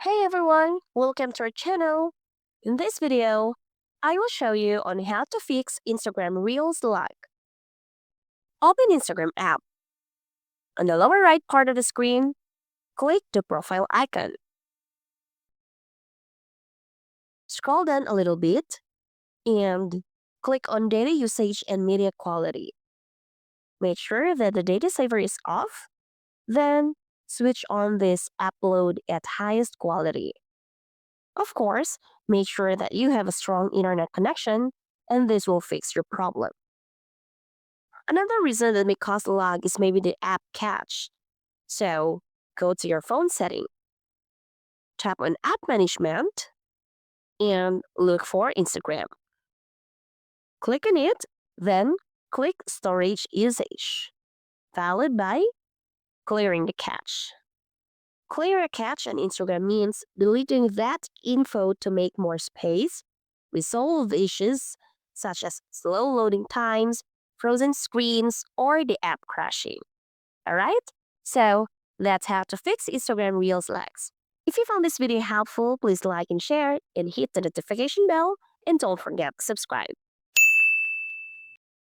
Hey everyone, welcome to our channel. In this video, I will show you on how to fix Instagram Reels lag. Open Instagram app. On the lower right part of the screen, click the profile icon. Scroll down a little bit and click on data usage and media quality. Make sure that the data saver is off, then switch on this upload at highest quality. Of course, make sure that you have a strong internet connection and this will fix your problem. Another reason that may cause lag is maybe the app cache. So go to your phone setting, tap on app management, and look for Instagram. Click on it, then click storage usage, followed by clearing the cache. Clear a cache on Instagram means deleting that info to make more space, resolve issues such as slow loading times, frozen screens, or the app crashing. Alright? So that's how to fix Instagram Reels lags. If you found this video helpful, please like and share and hit the notification bell and don't forget to subscribe.